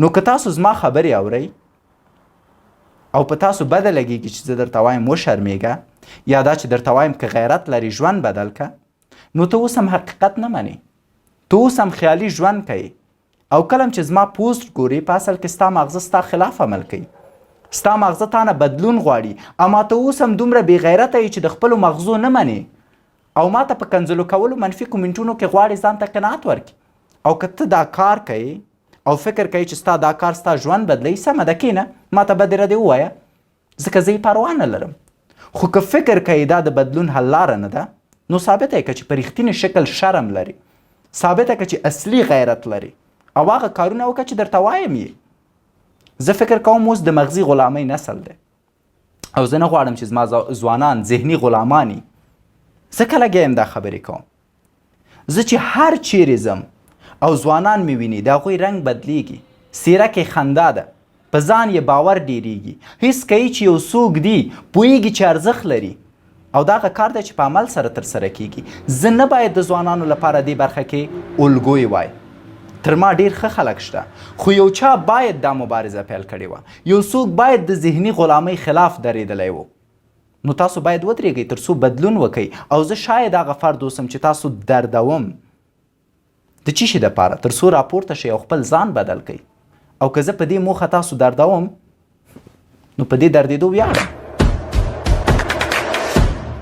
نو که تاسو زما خبرې اورئ او په تاسو بده لګیږي چې زه درته وایم وشرمېږه یا دا چې درته وایم که غیرت لري ژوند بدل که نو ته اوس هم حقیقت نه منې، ته اوس هم خیالي ژوند کوي او کله چې زما پوسټ ګوري په اصل کې ستا ماغزه ستا خلاف عمل کوي، ستا ماغزه تا نه بدلون غواړي، اما ته اوس هم دومره بې غیرته یې چې د خپلو مغزو نه منې او ما ته په کنځلو کولو منفي کومنټونو کې غواړې ځان ته قناعت ورکړي. او که ته دا کار کوي او فکر کوي چې ستا دا کار ستا ژوند بدلوي، سمه ده کښېنه ما ته بدې ردې ووایه ځکه زه یې پروا نه لرم. خو که فکر کوي دا د بدلون حل لاره نه ده نو ثابته یې که چې په رښتینې شکل شرم لري، ثابته که چې اصلي غیرت لري او هغه کارونه وکړه چې درته وایم یې. زه فکر کوم اوس د مغزي غلامۍ نسل دی او زه نه غواړم چې زما ځوانان ذهني غلامان وي. زه کله ګیم دا خبرې کوم، زه چې هر چیرې ځم او ځوانان مې ویني د هغوی رنګ بدلیږي، څیره کې خندا ده، په ځان یې باور ډیریږي، حس کوي چې یو څوک دی، پوهیږي چې ارزښت لري او دا هغه کار دی چې په عمل سره ترسره کیږي. زه نه باید د ځوانانو لپاره دې برخه کې الګوی وای. تر ما ډیر ښه خلک شته خو یو چا باید دا مبارزه پیل کړې وه، یو څوک باید د ذهني غلامۍ خلاف درېدلی و. نو تاسو باید ودرېږئ تر څو بدلون وکئ او زه شاید هغه فرد اوسم چې تاسو دردوم د څه شي دپاره تر څو راپورته شئ او خپل ځان بدل کئ. او که زه په دې موخه تاسو دردوم نو په دې دردېدو ویاړم.